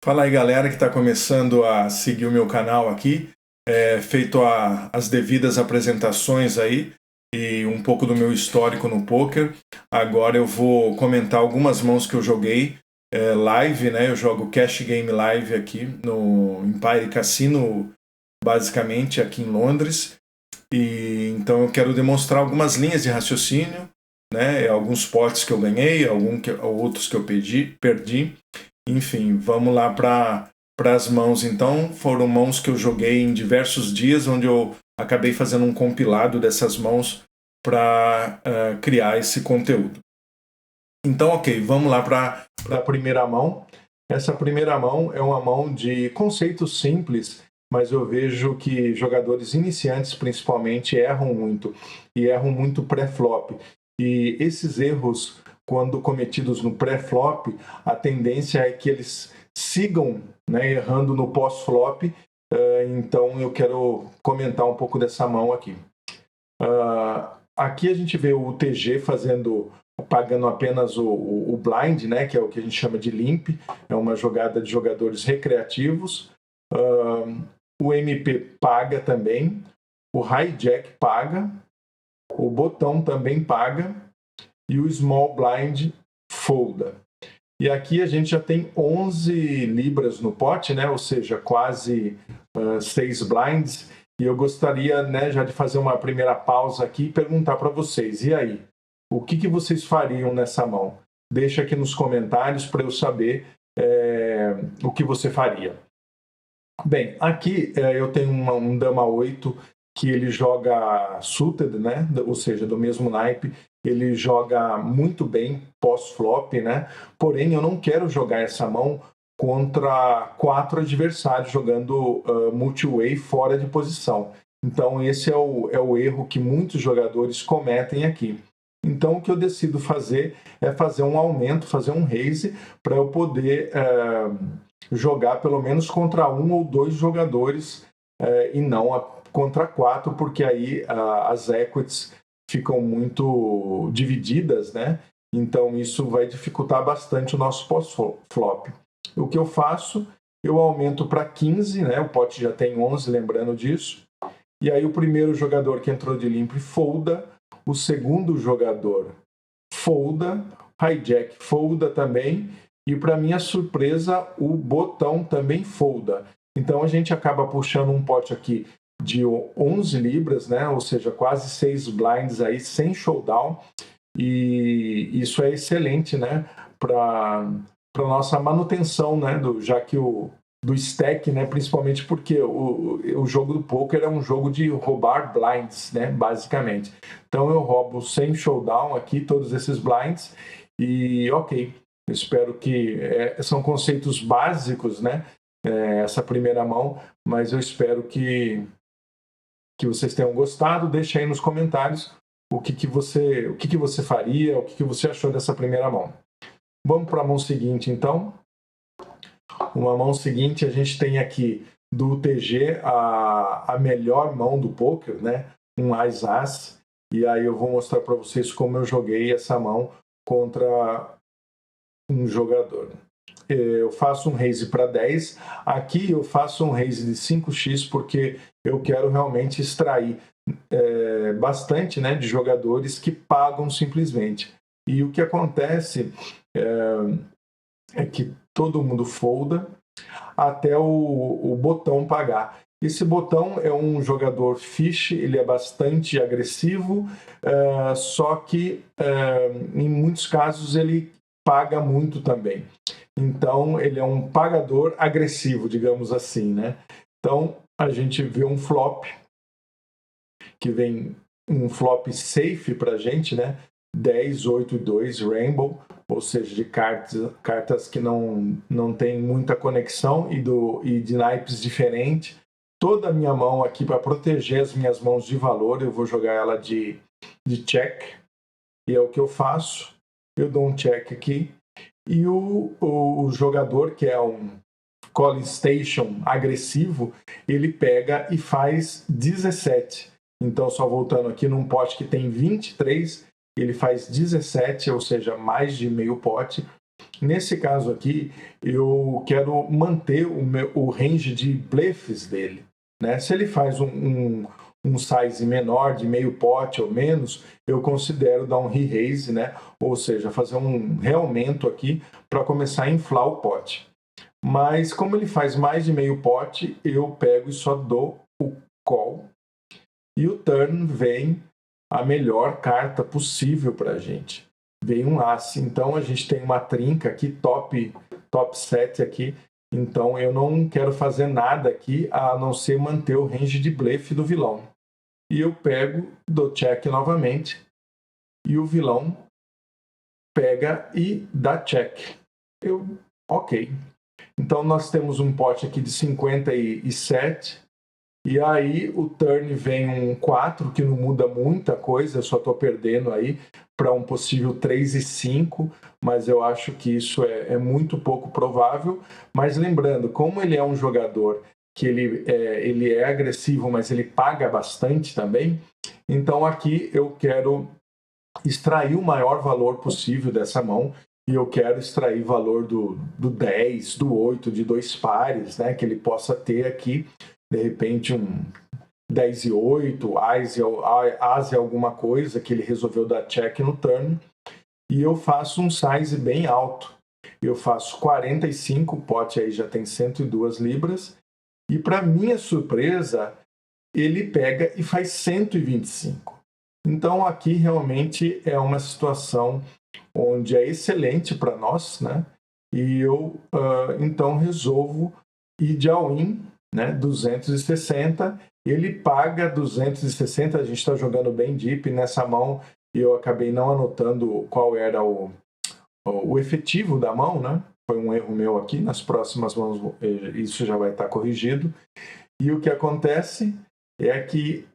Fala aí, galera que está começando a seguir o meu canal aqui. Feito as devidas apresentações aí e um pouco do meu histórico no poker. Agora eu vou comentar algumas mãos que eu joguei live, né? Eu jogo Cash Game Live aqui no Empire Casino, basicamente aqui em Londres. E então eu quero demonstrar algumas linhas de raciocínio, né? Alguns potes que eu ganhei, outros que eu perdi. Enfim, vamos lá para as mãos. Então, foram mãos que eu joguei em diversos dias, onde eu acabei fazendo um compilado dessas mãos para criar esse conteúdo. Então, ok, vamos lá para a primeira mão. Essa primeira mão é uma mão de conceitos simples, mas eu vejo que jogadores iniciantes, principalmente, erram muito, e erram muito pré-flop. E esses erros, quando cometidos no pré-flop, a tendência é que eles sigam, né, errando no pós-flop. Então eu quero comentar um pouco dessa mão aqui. Aqui a gente vê o TG pagando apenas o blind, né, que é o que a gente chama de limp. É uma jogada de jogadores recreativos. O MP paga também. O hijack paga. O botão também paga. E o small blind folda. E aqui a gente já tem 11 libras no pote, né? Ou seja, quase 6 blinds. E eu gostaria, né, já de fazer uma primeira pausa aqui e perguntar para vocês. E aí? O que vocês fariam nessa mão? Deixa aqui nos comentários para eu saber o que você faria. Bem, aqui eu tenho um dama 8 que ele joga suited, né? Ou seja, do mesmo naipe. Ele joga muito bem pós-flop, né? Porém, eu não quero jogar essa mão contra 4 adversários jogando multi-way fora de posição. Então, esse é o erro que muitos jogadores cometem aqui. Então, o que eu decido fazer é fazer um aumento, fazer um raise, para eu poder jogar pelo menos contra 1 ou 2 jogadores e não contra 4, porque aí as equities ficam muito divididas, né? Então isso vai dificultar bastante o nosso pós-flop. O que eu faço? Eu aumento para 15, né? O pote já tem 11, lembrando disso. E aí o primeiro jogador que entrou de limpo folda, o segundo jogador folda, hijack folda também, e para minha surpresa o botão também folda. Então a gente acaba puxando um pote aqui de 11 libras, né? Ou seja, quase 6 blinds aí, sem showdown, e isso é excelente, né? Para nossa manutenção, né? Já que do stack, né? Principalmente porque o jogo do poker é um jogo de roubar blinds, né? Basicamente. Então eu roubo sem showdown aqui todos esses blinds e ok. Eu espero que são conceitos básicos, né? Essa primeira mão, mas eu espero que vocês tenham gostado. Deixa aí nos comentários o que você faria, o que você achou dessa primeira mão. Vamos para a mão seguinte, então. Uma mão seguinte, a gente tem aqui do TG a melhor mão do poker, né? Um As-As. E aí eu vou mostrar para vocês como eu joguei essa mão contra um jogador. Eu faço um raise para 10. Aqui eu faço um raise de 5x porque eu quero realmente extrair bastante, né, de jogadores que pagam simplesmente. E o que acontece é que todo mundo folda até o botão pagar. Esse botão é um jogador fish, ele é bastante agressivo, só que em muitos casos ele paga muito também. Então, ele é um pagador agressivo, digamos assim, né? Então, a gente vê um flop, que vem um flop safe para a gente, né? 10, 8 e 2, Rainbow, ou seja, de cartas que não tem muita conexão e de naipes diferentes. Toda a minha mão aqui, para proteger as minhas mãos de valor, eu vou jogar ela de check, e é o que eu faço. Eu dou um check aqui, e o jogador, que é um calling station agressivo, ele pega e faz 17. Então, só voltando aqui num pote que tem 23, ele faz 17, ou seja, mais de meio pote. Nesse caso aqui, eu quero manter o range de blefs dele, né? Se ele faz um size menor, de meio pote ou menos, eu considero dar um re-raise, né? Ou seja, fazer um realmento aqui para começar a inflar o pote. Mas como ele faz mais de meio pote, eu pego e só dou o call. E o turn vem a melhor carta possível para a gente. Vem um Ace, então a gente tem uma trinca aqui, top 7 aqui. Então eu não quero fazer nada aqui a não ser manter o range de blefe do vilão. E eu pego, dou check novamente, e o vilão pega e dá check. Ok. Então nós temos um pote aqui de 57, e aí o turn vem um 4, que não muda muita coisa, eu só estou perdendo aí para um possível 3 e 5, mas eu acho que isso é muito pouco provável. Mas lembrando, como ele é um jogador que ele é agressivo, mas ele paga bastante também, então aqui eu quero extrair o maior valor possível dessa mão, e eu quero extrair valor do 10, do 8, de 2 pares, né, que ele possa ter aqui, de repente um 10 e 8, As e alguma coisa que ele resolveu dar check no turn, e eu faço um size bem alto. Eu faço 45, o pote aí já tem 102 libras, e para minha surpresa, ele pega e faz 125. Então aqui realmente é uma situação onde é excelente para nós, né? E eu então resolvo ir de all-in, né? 260. Ele paga 260. A gente está jogando bem deep nessa mão e eu acabei não anotando qual era o efetivo da mão, né? Foi um erro meu aqui. Nas próximas mãos isso já vai estar corrigido. E o que acontece é que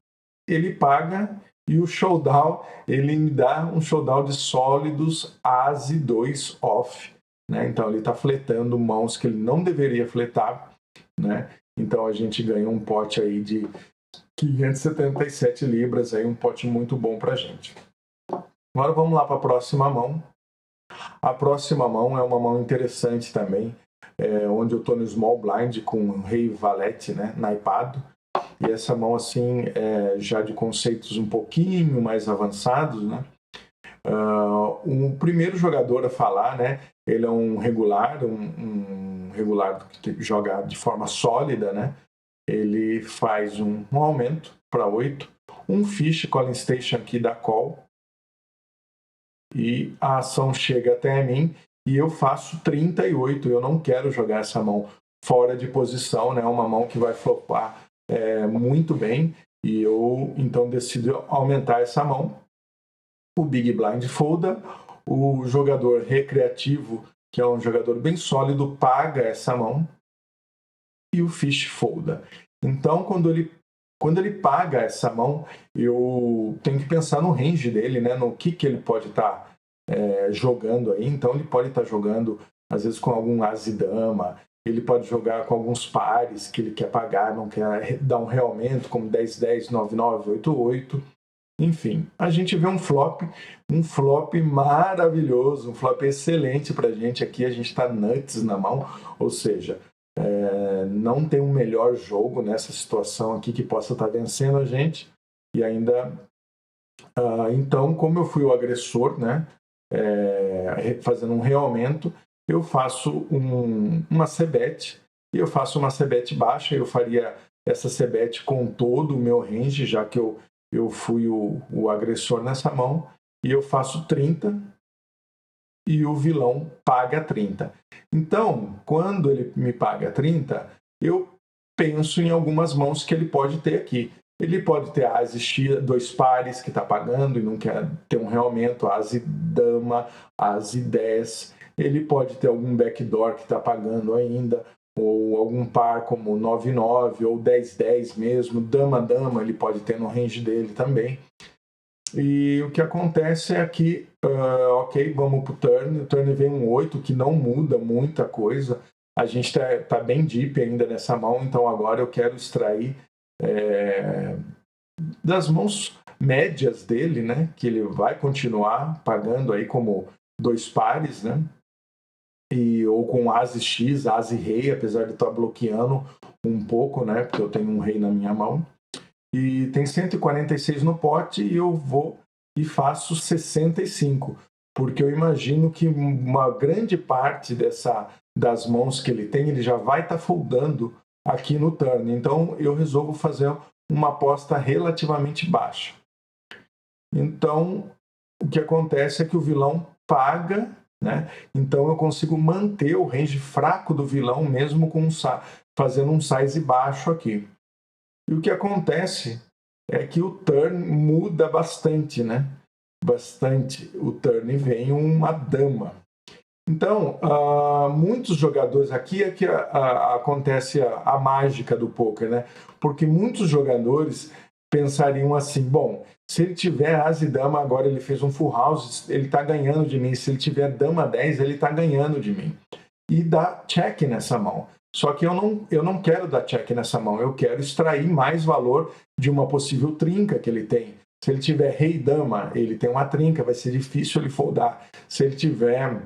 ele paga e o showdown, ele me dá um showdown de sólidos As e 2 off, né? Então ele está fletando mãos que ele não deveria fletar, né? Então a gente ganha um pote aí de 577 libras, aí um pote muito bom para a gente. Agora vamos lá para a próxima mão. A próxima mão é uma mão interessante também, onde eu estou no small blind com o rei valete, né, naipado. E essa mão, assim, já de conceitos um pouquinho mais avançados, né? O primeiro jogador a falar, né? Ele é um regular, um regular que joga de forma sólida, né? Ele faz um aumento para 8, um fish calling station aqui da call, e a ação chega até mim e eu faço 38. Eu não quero jogar essa mão fora de posição, né? Uma mão que vai flopar muito bem, e eu então decido aumentar essa mão. O Big Blind folda, o jogador recreativo, que é um jogador bem sólido, paga essa mão, e o Fish folda. Então, quando ele paga essa mão, eu tenho que pensar no range dele, né? No que ele pode estar jogando aí. Então, ele pode estar jogando, às vezes, com algum as e dama, ele pode jogar com alguns pares que ele quer pagar, não quer dar um realmento, como 10-10, 9-9, 8-8. Enfim, a gente vê um flop maravilhoso, um flop excelente para a gente aqui. A gente está nuts na mão, ou seja, não tem um melhor jogo nessa situação aqui que possa estar vencendo a gente. E ainda, então, como eu fui o agressor, né, fazendo um realmento, eu faço uma C-bet, e eu faço uma C-bet baixa. Eu faria essa C-bet com todo o meu range, já que eu fui o agressor nessa mão, e eu faço 30, e o vilão paga 30. Então, quando ele me paga 30, eu penso em algumas mãos que ele pode ter aqui. Ele pode ter as 2 pares que está pagando e não quer ter um realmento, as e dama, as e 10. Ele pode ter algum backdoor que está pagando ainda, ou algum par como 9-9 ou 10-10 mesmo, dama-dama, ele pode ter no range dele também. E o que acontece é que, ok, vamos para o turn vem um 8, que não muda muita coisa. A gente tá bem deep ainda nessa mão, então agora eu quero extrair das mãos médias dele, né, que ele vai continuar pagando aí como 2 pares, né? ou com As X, As e Rei, apesar de estar bloqueando um pouco, né? Porque eu tenho um rei na minha mão. E tem 146 no pote e eu vou e faço 65, porque eu imagino que uma grande parte das mãos que ele tem, ele já vai estar foldando aqui no turn. Então eu resolvo fazer uma aposta relativamente baixa. Então o que acontece é que o vilão paga, né? Então eu consigo manter o range fraco do vilão mesmo com fazendo um size baixo aqui. E o que acontece é que o turn muda bastante, né? Bastante. O turn vem uma dama. Então, muitos jogadores aqui é que acontece a mágica do poker, né? Porque muitos jogadores pensariam assim, bom, se ele tiver as e dama, agora ele fez um full house, ele está ganhando de mim. Se ele tiver dama 10, ele está ganhando de mim. E dá check nessa mão. Só que eu não quero dar check nessa mão, eu quero extrair mais valor de uma possível trinca que ele tem. Se ele tiver rei dama, ele tem uma trinca, vai ser difícil ele foldar. Se ele tiver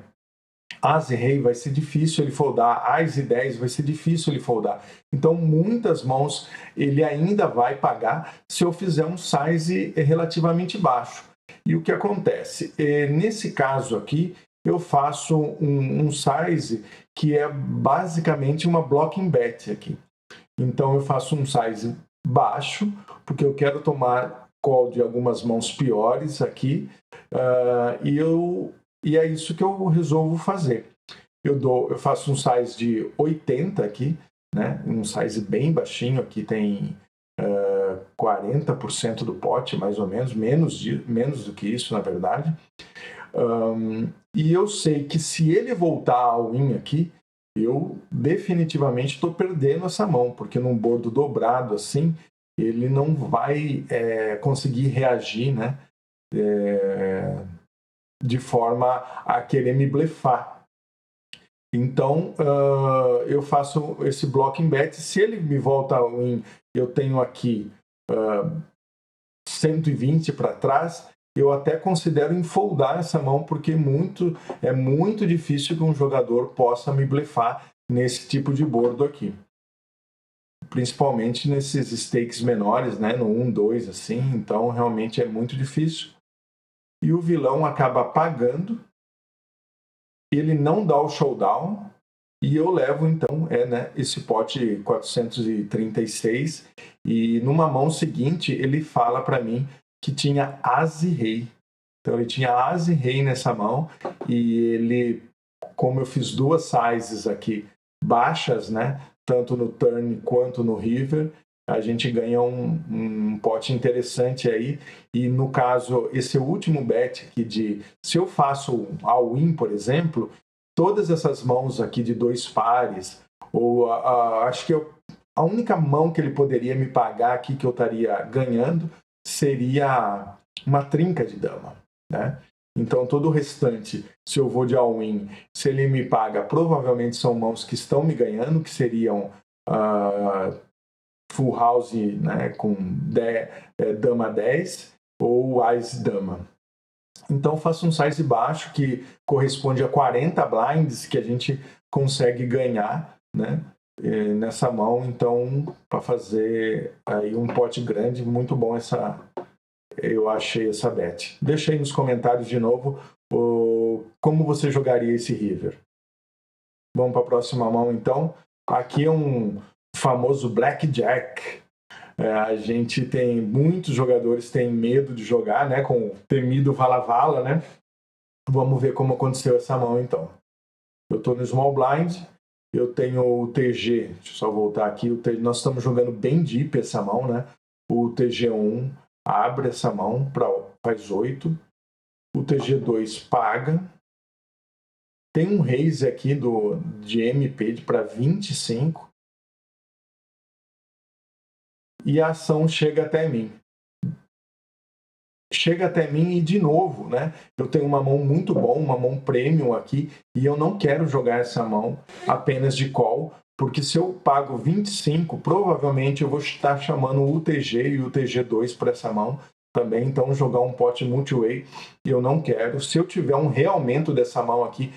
as e rei, vai ser difícil ele foldar. As e 10, vai ser difícil ele foldar. Então, muitas mãos ele ainda vai pagar se eu fizer um size relativamente baixo. E o que acontece? Nesse caso aqui, eu faço um size que é basicamente uma blocking bet aqui. Então eu faço um size baixo, porque eu quero tomar call de algumas mãos piores aqui, e é isso que eu resolvo fazer. Eu faço um size de 80 aqui, né? Um size bem baixinho, aqui tem 40% do pote, mais ou menos, menos do que isso, na verdade. E eu sei que se ele voltar ao win aqui, eu definitivamente estou perdendo essa mão, porque num bordo dobrado assim, ele não vai conseguir reagir, né? De forma a querer me blefar. Então, eu faço esse blocking bet. Se ele me volta ao win, eu tenho aqui 120 para trás, eu até considero enfoldar essa mão, porque é muito difícil que um jogador possa me blefar nesse tipo de bordo aqui. Principalmente nesses stakes menores, né? No 1, 2, assim. Então, realmente é muito difícil. E o vilão acaba pagando. Ele não dá o showdown. E eu levo, então, esse pote 436. E numa mão seguinte, ele fala para mim que tinha as e rei. Então, ele tinha as e rei nessa mão. E ele, como eu fiz duas sizes aqui baixas, né? Tanto no turn quanto no river, a gente ganha um pote interessante aí. E no caso, esse último bet aqui se eu faço all-in, por exemplo, todas essas mãos aqui de dois pares, ou acho que a única mão que ele poderia me pagar aqui que eu estaria ganhando seria uma trinca de dama, né? Então, todo o restante, se eu vou de all-in, se ele me paga, provavelmente são mãos que estão me ganhando, que seriam full house, né, com dama 10 ou as dama. Então, faço um size baixo que corresponde a 40 blinds que a gente consegue ganhar, né, nessa mão. Então, para fazer aí um pote grande, muito bom eu achei essa bet. Deixa aí nos comentários de novo como você jogaria esse river. Vamos para a próxima mão, então. Aqui é um famoso blackjack. A gente tem muitos jogadores têm medo de jogar, né, com o temido vala-vala, né? Vamos ver como aconteceu essa mão, então. Eu estou no small blind, eu tenho o TG, deixa eu só voltar aqui, nós estamos jogando bem deep essa mão, né? O TG1 abre essa mão, faz 8, o TG2 paga, tem um raise aqui de MP para 25, e a ação chega até mim. Chega até mim e, de novo, né? Eu tenho uma mão muito boa, uma mão premium aqui, e eu não quero jogar essa mão apenas de call, porque se eu pago 25, provavelmente eu vou estar chamando o TG e o TG2 para essa mão também, então jogar um pote multi-way eu não quero. Se eu tiver um realmento dessa mão aqui,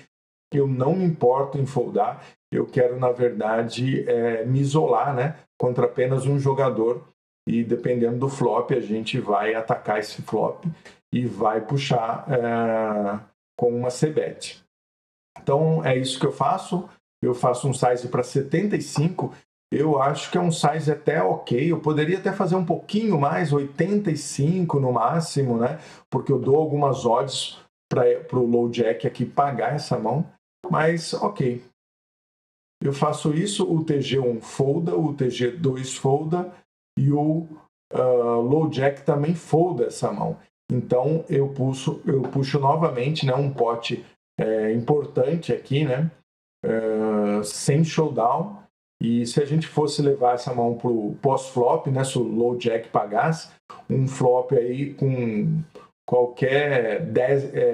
eu não me importo em foldar, eu quero, na verdade, me isolar, né, contra apenas um jogador, e dependendo do flop, a gente vai atacar esse flop e vai puxar com uma c-bet. Então, é isso que eu faço um size para 75, eu acho que é um size até ok, eu poderia até fazer um pouquinho mais, 85 no máximo, né? Porque eu dou algumas odds para o low jack aqui pagar essa mão, mas ok. Eu faço isso, o TG1 folda, o TG2 folda e o low jack também folda essa mão. Então eu puxo novamente, né, um pote importante aqui, né, sem showdown. E se a gente fosse levar essa mão para o pós-flop, né, se o low jack pagasse, um flop aí com qualquer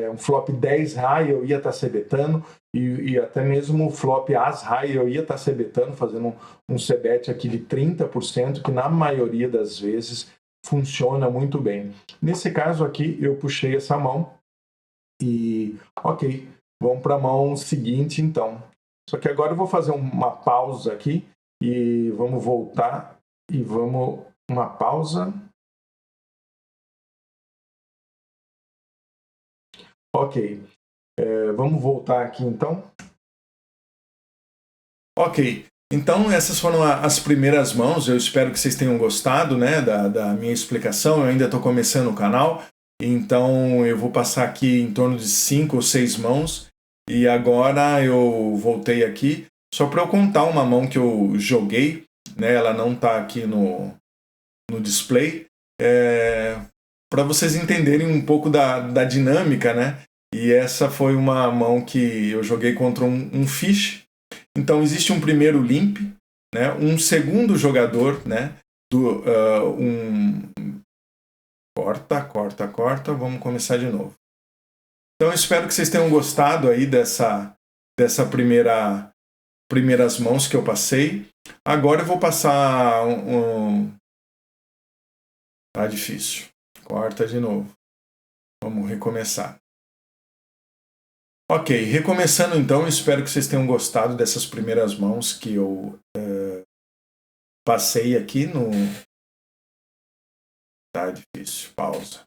um flop 10 high eu ia estar c-betando, e até mesmo o flop as high eu ia estar c-betando, fazendo um c-bet aqui de 30%, que na maioria das vezes funciona muito bem. Nesse caso aqui eu puxei essa mão e ok, vamos para a mão seguinte então. Só que agora eu vou fazer uma pausa aqui e vamos voltar e vamos uma pausa. Ok, vamos voltar aqui então. Ok, então essas foram as primeiras mãos. Eu espero que vocês tenham gostado, né, da minha explicação. Eu ainda estou começando o canal, então eu vou passar aqui em torno de 5 ou 6 mãos. E agora eu voltei aqui só para eu contar uma mão que eu joguei, né? Ela não está aqui no display, para vocês entenderem um pouco da dinâmica, né? E essa foi uma mão que eu joguei contra um fish. Então existe um primeiro limp, né? Um segundo jogador, né? Corta, vamos começar de novo. Então eu espero que vocês tenham gostado aí dessa primeiras mãos que eu passei. Agora eu vou passar Tá difícil. Corta de novo. Vamos recomeçar. Ok, recomeçando então, espero que vocês tenham gostado dessas primeiras mãos que eu passei aqui no... Tá difícil, pausa.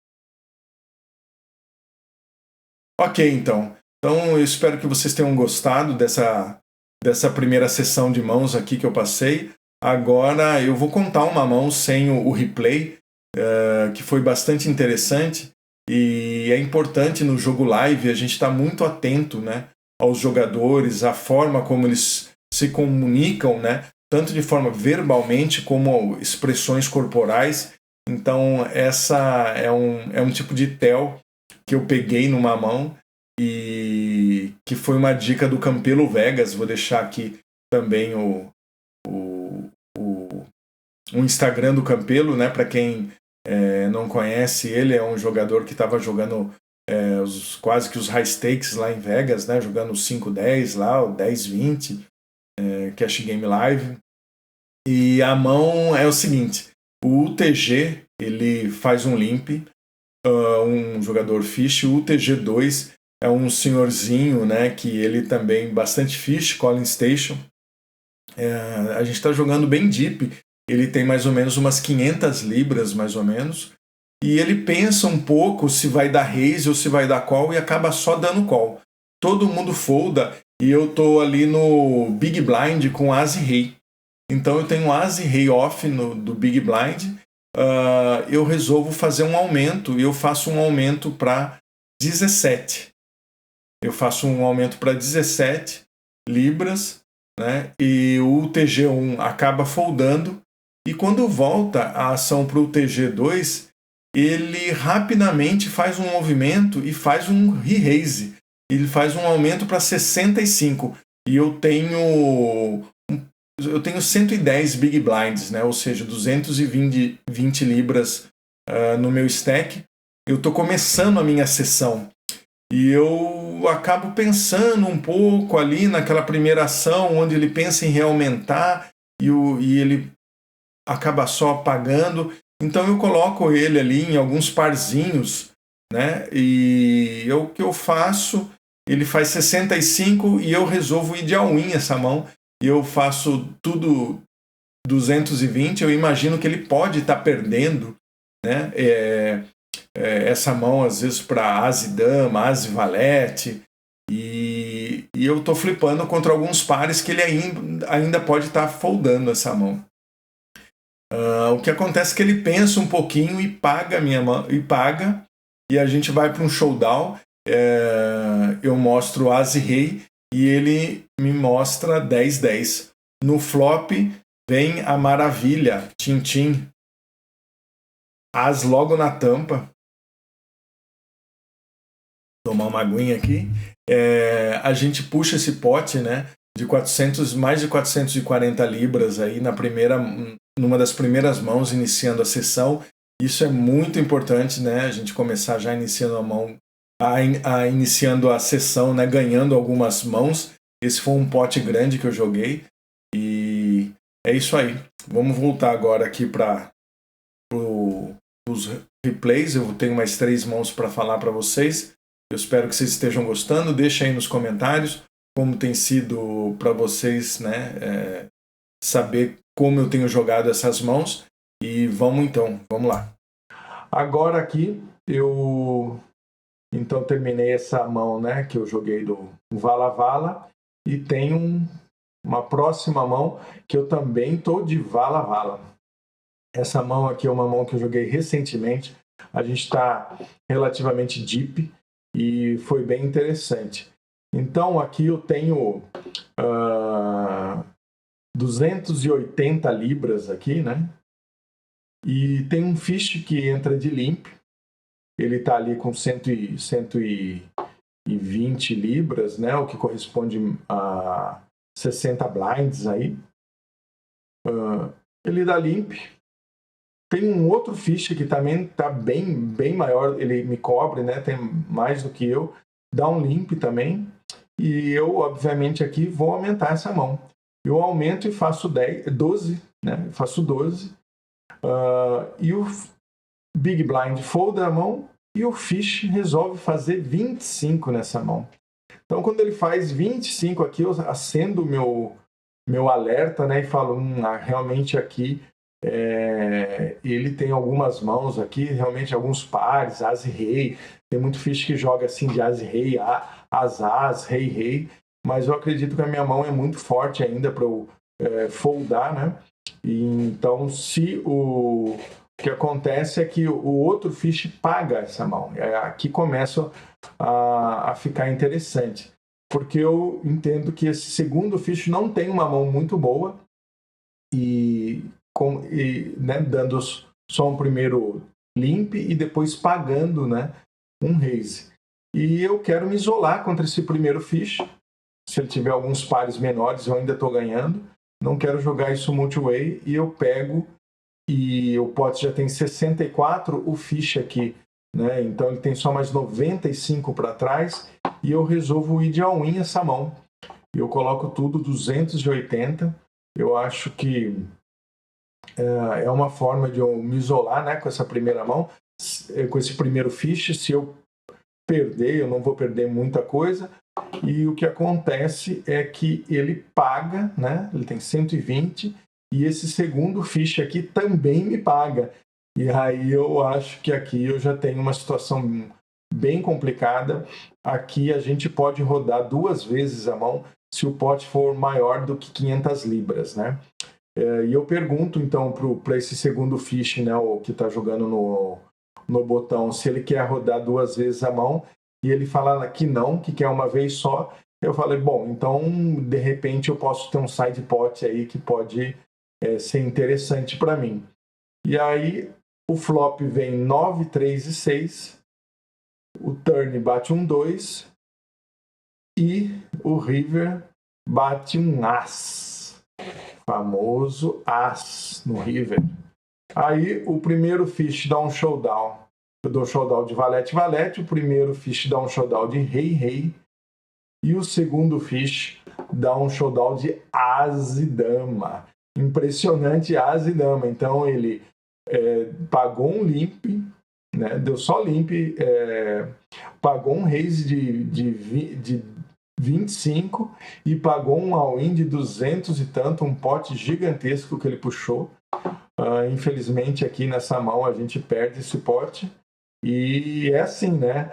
Ok, então eu espero que vocês tenham gostado dessa primeira sessão de mãos aqui que eu passei. Agora eu vou contar uma mão sem o replay, que foi bastante interessante, e é importante no jogo live a gente estar muito atento, né, aos jogadores, à forma como eles se comunicam, né, tanto de forma verbalmente como expressões corporais. Então essa é um tipo de tell que eu peguei numa mão e que foi uma dica do Campelo Vegas. Vou deixar aqui também o Instagram do Campelo, né? Para quem não conhece, ele é um jogador que estava jogando quase que os high stakes lá em Vegas, né? Jogando 5-10 lá, o 10-20, Cash Game Live. E a mão é o seguinte: o UTG ele faz um limp, um jogador fish. O UTG2 é um senhorzinho, né, que ele também bastante fish, calling station. A gente está jogando bem deep, ele tem mais ou menos umas 500 libras, mais ou menos, e ele pensa um pouco se vai dar raise ou se vai dar call e acaba só dando call. Todo mundo folda e eu tô ali no Big Blind com As e Rei. Então eu tenho As e Rei off do Big Blind. Eu resolvo fazer um aumento e eu faço um aumento para 17. Eu faço um aumento para 17 libras, né? E o TG1 acaba foldando, e quando volta a ação para o TG2, ele rapidamente faz um movimento e faz um re-raise. Ele faz um aumento para 65 e eu tenho 110 Big Blinds, né? Ou seja, 220 libras no meu stack. Eu estou começando a minha sessão e eu acabo pensando um pouco ali naquela primeira ação onde ele pensa em reaumentar e ele acaba só pagando. Então eu coloco ele ali em alguns parzinhos, né? E o que eu faço ele faz 65 e eu resolvo ir de all-in essa mão. E eu faço tudo 220. Eu imagino que ele pode estar perdendo, né? Essa mão, às vezes, para as e dama, as e valete. E eu estou flipando contra alguns pares que ele ainda pode estar foldando essa mão. O que acontece é que ele pensa um pouquinho e paga a minha mão, e a gente vai para um showdown. Eu mostro as e rei e ele me mostra 10-10. No flop vem a maravilha, tim-tim, as logo na tampa. Tomar uma aguinha aqui. A gente puxa esse pote, né, de mais de 440 libras aí numa das primeiras mãos, iniciando a sessão. Isso é muito importante, né, a gente começar já iniciando a mão, iniciando a sessão, né, ganhando algumas mãos. Esse foi um pote grande que eu joguei e é isso aí. Vamos voltar agora aqui para os replays. Eu tenho mais 3 mãos para falar para vocês. Eu espero que vocês estejam gostando. Deixa aí nos comentários como tem sido para vocês, né, saber como eu tenho jogado essas mãos. E vamos lá. Agora aqui eu então terminei essa mão, né, que eu joguei do Vala Vala, e tenho uma próxima mão que eu também estou de Vala Vala. Essa mão aqui é uma mão que eu joguei recentemente. A gente está relativamente deep e foi bem interessante. Então aqui eu tenho 280 libras aqui, né? E tem um fish que entra de limp. Ele está ali com 120 libras, né? O que corresponde a 60 blinds aí. Ele dá limp. Tem um outro fish que também está bem maior, ele me cobre, né? Tem mais do que eu, dá um limp também. E eu, obviamente, aqui vou aumentar essa mão. Eu aumento e faço 12, né? Eu faço 12. E o Big Blind folda a mão e o fish resolve fazer 25 nessa mão. Então, quando ele faz 25 aqui, eu acendo o meu alerta, né? E falo, realmente aqui... ele tem algumas mãos aqui, realmente alguns pares, as e rei. Tem muito fish que joga assim de as e rei, as, rei, mas eu acredito que a minha mão é muito forte ainda para eu foldar, né? E então, o que acontece é que o outro fish paga essa mão. Aqui começa a ficar interessante, porque eu entendo que esse segundo fish não tem uma mão muito boa e né, dando só um primeiro limp e depois pagando, né, um raise. E eu quero me isolar contra esse primeiro fish. Se ele tiver alguns pares menores, eu ainda estou ganhando. Não quero jogar isso multi-way e eu pego, e o pote já tem 64, o fish aqui, né, então ele tem só mais 95 para trás e eu resolvo ir de all-in essa mão. Eu coloco tudo 280. Eu acho que é uma forma de eu me isolar, né, com essa primeira mão, com esse primeiro fish. Se eu perder, eu não vou perder muita coisa. E o que acontece é que ele paga, né, ele tem 120, e esse segundo fish aqui também me paga. E aí eu acho que aqui eu já tenho uma situação bem complicada. Aqui a gente pode rodar 2 vezes a mão se o pote for maior do que 500 libras, né? E eu pergunto, então, para esse segundo fish, né, o que está jogando no botão, se ele quer rodar 2 vezes a mão, e ele fala que não, que quer uma vez só. Eu falei, bom, então, de repente, eu posso ter um side pot aí que pode ser interessante para mim. E aí, o flop vem 9, 3 e 6, o turn bate um 2, e o river bate um as. Famoso as no river. Aí o primeiro fish dá um showdown. Eu dou showdown de valete. O primeiro fish dá um showdown de rei. E o segundo fish dá um showdown de as e dama. Impressionante, as e dama. Então ele pagou um limp, né? Deu só limp, pagou um raise de 25 e pagou um all-in de 200 e tanto, um pote gigantesco que ele puxou. Infelizmente aqui nessa mão a gente perde esse pote e é assim, né?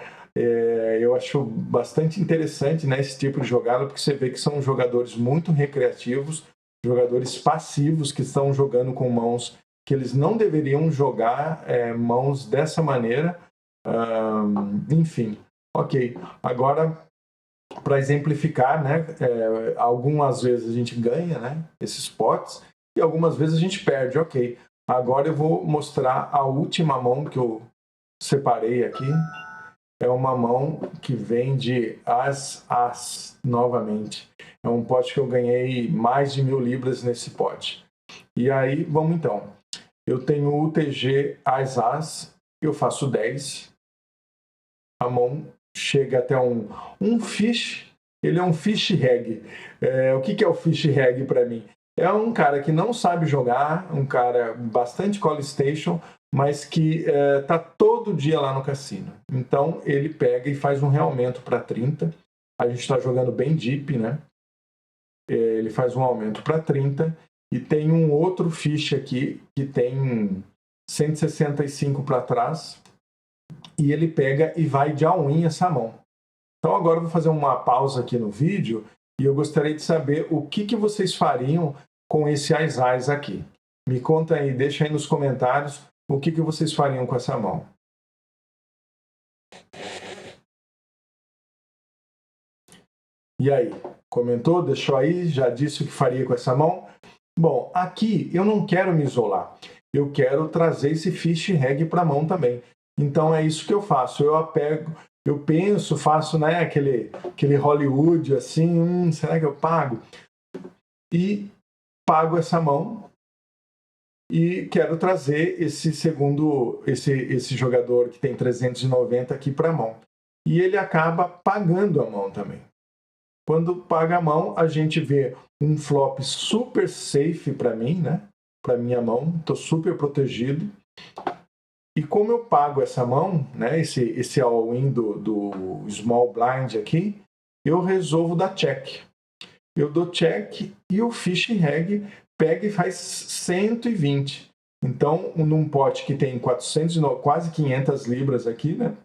Eu acho bastante interessante, né, esse tipo de jogada, porque você vê que são jogadores muito recreativos, jogadores passivos que estão jogando com mãos que eles não deveriam jogar mãos dessa maneira. Enfim, ok. Agora, para exemplificar, né, algumas vezes a gente ganha, né, esses potes e algumas vezes a gente perde, ok. Agora eu vou mostrar a última mão que eu separei aqui. É uma mão que vem de As novamente. É um pote que eu ganhei mais de 1.000 libras nesse pote. E aí, vamos então. Eu tenho o UTG As, eu faço 10. A mão chega até um fish. Ele é um fish reg. O que é o fish reg para mim? É um cara que não sabe jogar, um cara bastante call station, mas que está todo dia lá no cassino. Então ele pega e faz um realmento para 30. A gente está jogando bem deep, né? Ele faz um aumento para 30 e tem um outro fish aqui que tem 165 para trás e ele pega e vai de all-in essa mão. Então agora eu vou fazer uma pausa aqui no vídeo e eu gostaria de saber o que vocês fariam com esse As aqui. Me conta aí, deixa aí nos comentários o que vocês fariam com essa mão. E aí, comentou, deixou aí, já disse o que faria com essa mão? Bom, aqui eu não quero me isolar, eu quero trazer esse fish reg para a mão também. Então é isso que eu faço, eu penso, faço, né, aquele Hollywood assim, será que eu pago? E pago essa mão e quero trazer esse esse jogador que tem 390 aqui para a mão. E ele acaba pagando a mão também. Quando paga a mão, a gente vê um flop super safe para mim, né? Para minha mão, estou super protegido. E como eu pago essa mão, né? Esse all-in do small blind aqui, eu resolvo dar check. Eu dou check e o fish reg pega e faz 120. Então, num pote que tem 400, quase 500 libras aqui, né?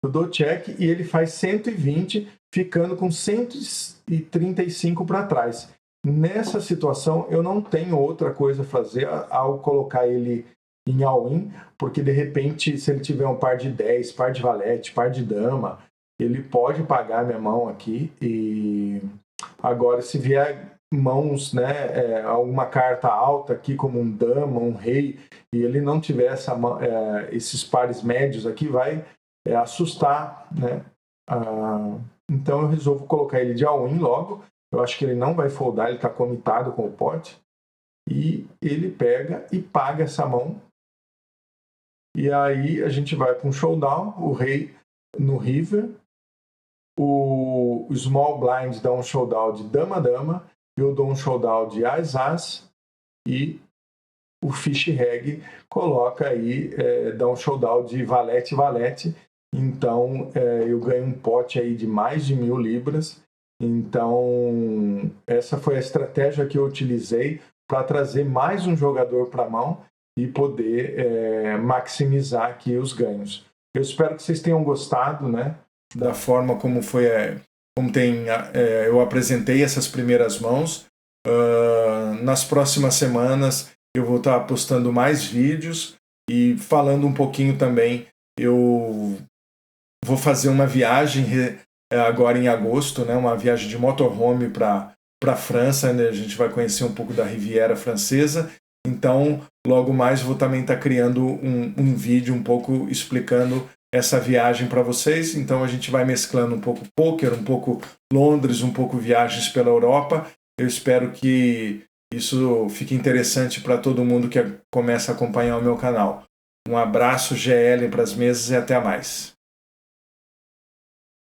Eu dou check e ele faz 120, ficando com 135 para trás. Nessa situação, eu não tenho outra coisa a fazer ao colocar ele em all-in, porque de repente, se ele tiver um par de 10, par de valete, par de dama, ele pode pagar minha mão aqui. E agora, se vier mãos, né, alguma carta alta aqui, como um dama, um rei, e ele não tiver esses pares médios aqui, vai assustar, né? Então eu resolvo colocar ele de all-in logo. Eu acho que ele não vai foldar, ele está comitado com o pote. E ele pega e paga essa mão. E aí a gente vai para um showdown, o rei no river, o small blind dá um showdown de dama-dama, eu dou um showdown de as-as e o fish reg coloca aí, dá um showdown de valete-valete. Então, eu ganho um pote aí de mais de 1.000 libras. Então, essa foi a estratégia que eu utilizei para trazer mais um jogador para a mão e poder maximizar aqui os ganhos. Eu espero que vocês tenham gostado, né, da forma como foi, eu apresentei essas primeiras mãos. Nas próximas semanas eu vou estar postando mais vídeos e falando um pouquinho também. Eu vou fazer uma viagem agora em agosto, né, uma viagem de motorhome para a França, né, a gente vai conhecer um pouco da Riviera Francesa. Então, logo mais vou também estar criando um vídeo um pouco explicando essa viagem para vocês. Então, a gente vai mesclando um pouco poker, um pouco Londres, um pouco viagens pela Europa. Eu espero que isso fique interessante para todo mundo que começa a acompanhar o meu canal. Um abraço GL para as mesas e até mais.